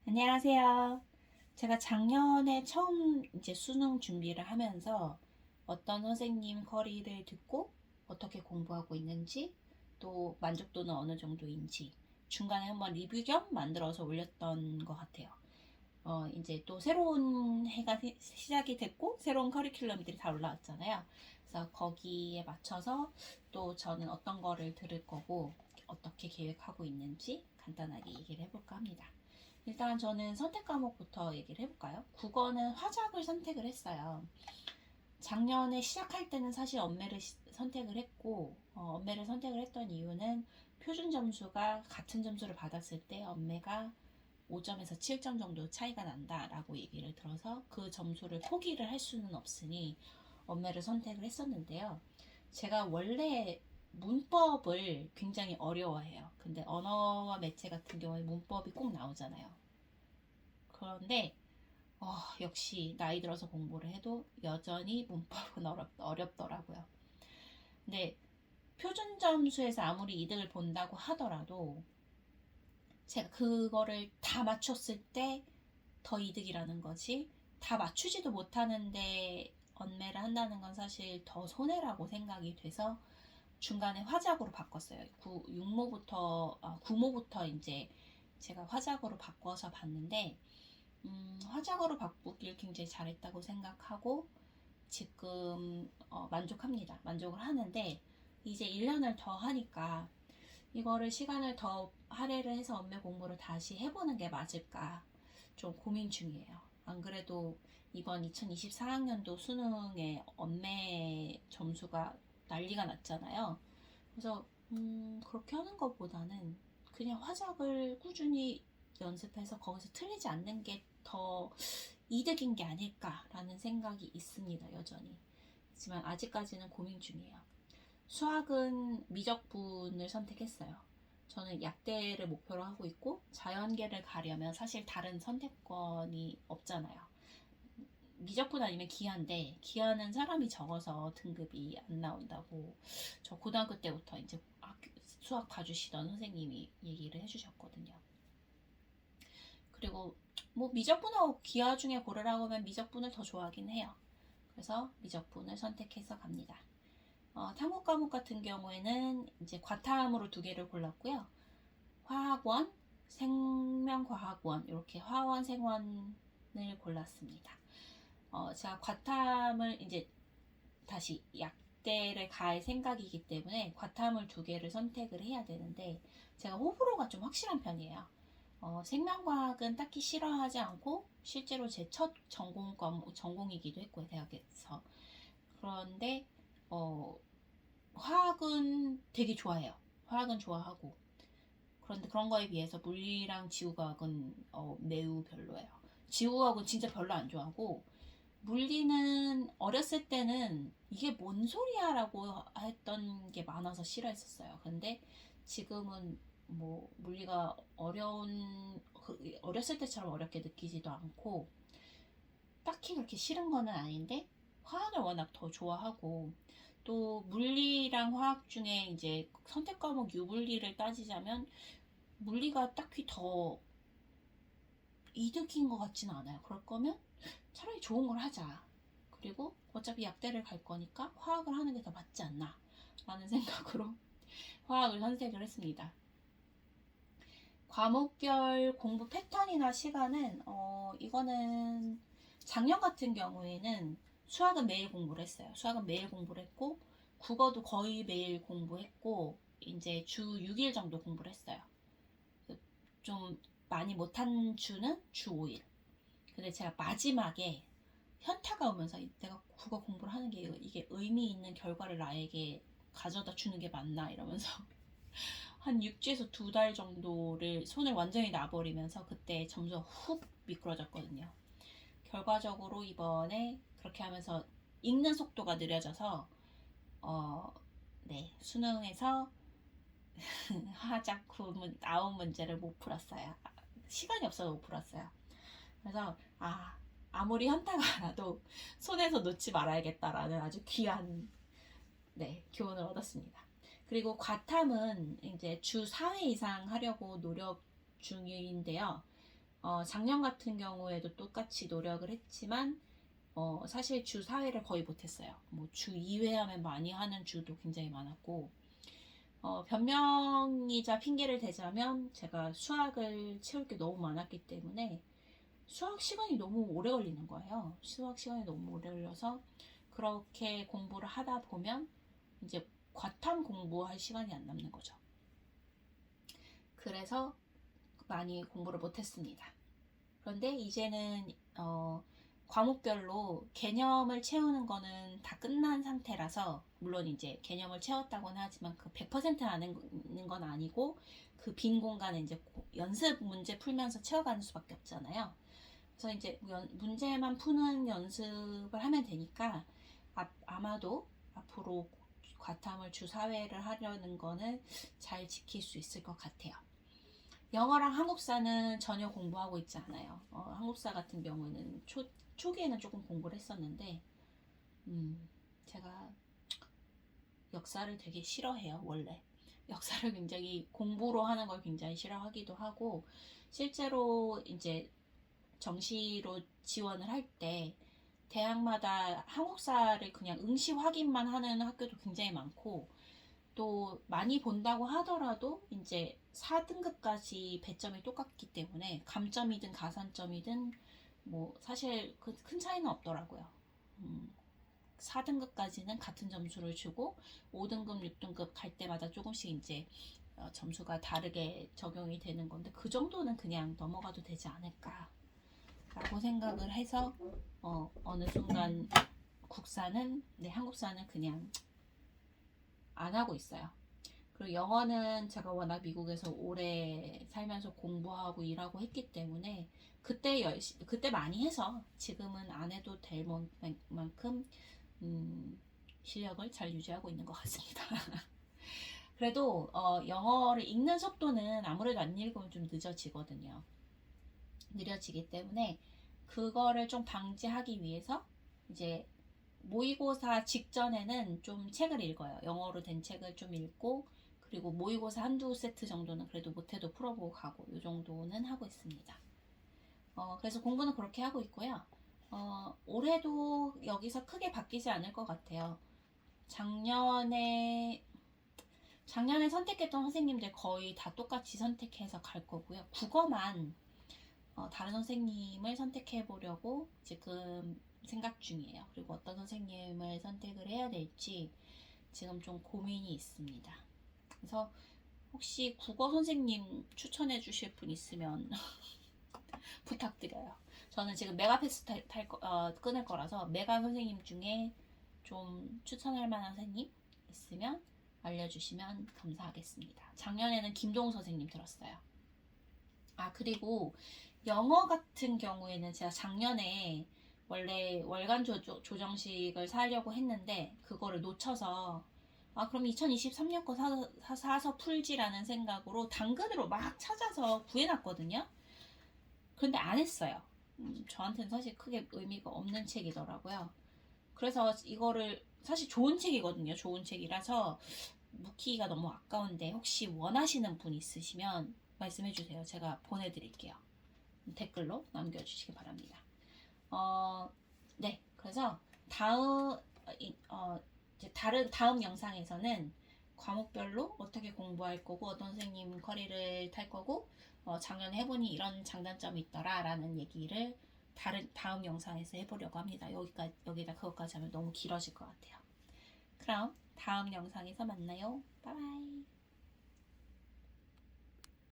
안녕하세요. 제가 작년에 처음 이제 수능 준비를 하면서 어떤 선생님 커리를 듣고 어떻게 공부하고 있는지 또 만족도는 어느 정도인지 중간에 한번 리뷰 겸 만들어서 올렸던 것 같아요. 이제 또 새로운 해가 시작이 됐고 새로운 커리큘럼들이 다 올라왔잖아요. 그래서 거기에 맞춰서 또 저는 어떤 거를 들을 거고 어떻게 계획하고 있는지 간단하게 얘기를 해볼까 합니다. 일단 저는 선택 과목부터 얘기를 해볼까요? 국어는 화작을 선택을 했어요. 작년에 시작할 때는 사실 언매를 선택을 했고, 언매를 선택을 했던 이유는 표준 점수가 같은 점수를 받았을 때 언매가 5점에서 7점 정도 차이가 난다라고 얘기를 들어서 그 점수를 포기를 할 수는 없으니 언매를 선택을 했었는데요. 제가 원래 문법을 굉장히 어려워해요. 근데 언어와 매체 같은 경우에 문법이 꼭 나오잖아요. 그런데 역시 나이 들어서 공부를 해도 여전히 문법은 어렵더라고요. 근데 표준 점수에서 아무리 이득을 본다고 하더라도 제가 그거를 다 맞췄을 때 더 이득이라는 거지, 다 맞추지도 못하는데 언매를 한다는 건 사실 더 손해라고 생각이 돼서 중간에 화작으로 바꿨어요. 9모부터 이제 제가 화작으로 바꿔서 봤는데 화작으로 바꾸길 굉장히 잘했다고 생각하고 지금 만족합니다. 만족을 하는데 이제 1년을 더 하니까 이거를 시간을 더 할애를 해서 언매 공부를 다시 해보는 게 맞을까 좀 고민 중이에요. 안 그래도 이번 2024학년도 수능에 언매 점수가 난리가 났잖아요. 그래서 그렇게 하는 것보다는 그냥 화작을 꾸준히 연습해서 거기서 틀리지 않는 게 더 이득인 게 아닐까라는 생각이 있습니다. 여전히. 하지만 아직까지는 고민 중이에요. 수학은 미적분을 선택했어요. 저는 약대를 목표로 하고 있고 자연계를 가려면 사실 다른 선택권이 없잖아요. 미적분 아니면 기하인데 기하는 사람이 적어서 등급이 안 나온다고 저 고등학교 때부터 이제 수학 봐주시던 선생님이 얘기를 해주셨거든요. 그리고 뭐 미적분하고 기하 중에 고르라고 하면 미적분을 더 좋아하긴 해요. 그래서 미적분을 선택해서 갑니다. 탐구 과목 같은 경우에는 이제 과탐으로 두 개를 골랐고요. 화학원, 생명과학원 이렇게 화원, 생원을 골랐습니다. 제가 과탐을 이제 다시 약대를 갈 생각이기 때문에 과탐을 두 개를 선택을 해야 되는데 제가 호불호가 좀 확실한 편이에요. 생명과학은 딱히 싫어하지 않고 실제로 제 첫 전공이기도 했고요, 대학에서. 그런데 어, 화학은 되게 좋아해요. 화학은 좋아하고. 그런데 그런 거에 비해서 물리랑 지구과학은 매우 별로예요. 지구과학은 진짜 별로 안 좋아하고 물리는 어렸을 때는 이게 뭔 소리야 라고 했던 게 많아서 싫어했었어요. 근데 지금은 뭐 물리가 어렸을 때처럼 어렵게 느끼지도 않고 딱히 그렇게 싫은 거는 아닌데 화학을 워낙 더 좋아하고 또 물리랑 화학 중에 이제 선택 과목 유물리를 따지자면 물리가 딱히 더 이득인 것 같지는 않아요. 그럴 거면 차라리 좋은 걸 하자. 그리고 어차피 약대를 갈 거니까 화학을 하는 게 더 맞지 않나 라는 생각으로 화학을 선택을 했습니다. 과목별 공부 패턴이나 시간은 이거는 작년 같은 경우에는 수학은 매일 공부를 했어요. 수학은 매일 공부를 했고 국어도 거의 매일 공부했고 이제 주 6일 정도 공부를 했어요. 좀 많이 못한 주는 주 5일. 근데 제가 마지막에 현타가 오면서 내가 국어 공부를 하는 게 이게 의미 있는 결과를 나에게 가져다 주는 게 맞나 이러면서 한 6주에서 2달 정도를 손을 완전히 놔버리면서 그때 점수가 훅 미끄러졌거든요. 결과적으로 이번에 그렇게 하면서 읽는 속도가 느려져서 수능에서 화작 나온 문제를 못 풀었어요. 시간이 없어서 못 풀었어요. 그래서 아무리 현타가 나도 손에서 놓지 말아야겠다라는 아주 귀한 교훈을 얻었습니다. 그리고 과탐은 이제 주 4회 이상 하려고 노력 중인데요. 작년 같은 경우에도 똑같이 노력을 했지만 사실 주 4회를 거의 못했어요. 뭐 주 2회 하면 많이 하는 주도 굉장히 많았고 변명이자 핑계를 대자면 제가 수학을 채울 게 너무 많았기 때문에 수학 시간이 너무 오래 걸리는 거예요. 수학 시간이 너무 오래 걸려서 그렇게 공부를 하다 보면 이제 과탐 공부할 시간이 안 남는 거죠. 그래서 많이 공부를 못했습니다. 그런데 이제는 과목별로 개념을 채우는 거는 다 끝난 상태라서 물론 이제 개념을 채웠다고는 하지만 그 100% 아는 건 아니고 그 빈 공간에 이제 연습 문제 풀면서 채워가는 수밖에 없잖아요. 그래서 이제 문제만 푸는 연습을 하면 되니까 아마도 앞으로 과탐을 주 4회를 하려는 거는 잘 지킬 수 있을 것 같아요. 영어랑 한국사는 전혀 공부하고 있지 않아요. 한국사 같은 경우는 초기에는 조금 공부를 했었는데 제가 역사를 되게 싫어해요. 원래 역사를 굉장히 공부로 하는 걸 굉장히 싫어하기도 하고 실제로 이제 정시로 지원을 할 때 대학마다 한국사를 그냥 응시 확인만 하는 학교도 굉장히 많고 또 많이 본다고 하더라도 이제 4등급까지 배점이 똑같기 때문에 감점이든 가산점이든 뭐 사실 큰 차이는 없더라고요. 4등급까지는 같은 점수를 주고 5등급, 6등급 갈 때마다 조금씩 이제 점수가 다르게 적용이 되는 건데 그 정도는 그냥 넘어가도 되지 않을까 라고 생각을 해서 어느 순간 한국사는 그냥 안 하고 있어요. 그리고 영어는 제가 워낙 미국에서 오래 살면서 공부하고 일하고 했기 때문에 그때 많이 해서 지금은 안 해도 될 만큼 실력을 잘 유지하고 있는 것 같습니다. 그래도 영어를 읽는 속도는 아무래도 안 읽으면 좀 느려지기 때문에 그거를 좀 방지하기 위해서 이제 모의고사 직전에는 좀 책을 읽어요. 영어로 된 책을 좀 읽고 그리고 모의고사 한두 세트 정도는 그래도 못해도 풀어보고 가고 이 정도는 하고 있습니다. 그래서 공부는 그렇게 하고 있고요. 올해도 여기서 크게 바뀌지 않을 것 같아요. 작년에 선택했던 선생님들 거의 다 똑같이 선택해서 갈 거고요. 국어만 다른 선생님을 선택해 보려고 지금 생각 중이에요. 그리고 어떤 선생님을 선택을 해야 될지 지금 좀 고민이 있습니다. 그래서 혹시 국어 선생님 추천해 주실 분 있으면 부탁드려요. 저는 지금 메가패스 끊을 거라서 메가 선생님 중에 좀 추천할 만한 선생님 있으면 알려주시면 감사하겠습니다. 작년에는 김동우 선생님 들었어요. 그리고 영어 같은 경우에는 제가 작년에 원래 월간 조정식을 사려고 했는데 그거를 놓쳐서 그럼 2023년 거 사서 풀지라는 생각으로 당근으로 막 찾아서 구해놨거든요. 그런데 안 했어요. 저한테는 사실 크게 의미가 없는 책이더라고요. 그래서 이거를 사실 좋은 책이거든요. 좋은 책이라서 묵히기가 너무 아까운데 혹시 원하시는 분 있으시면 말씀해주세요. 제가 보내드릴게요. 댓글로 남겨주시기 바랍니다. 네, 그래서 다음 영상에서는 과목별로 어떻게 공부할 거고 어떤 선생님 커리를 탈 거고 작년에 해보니 이런 장단점이 있더라 라는 얘기를 다음 영상에서 해보려고 합니다. 여기다 그것까지 하면 너무 길어질 것 같아요. 그럼 다음 영상에서 만나요. 바이바이.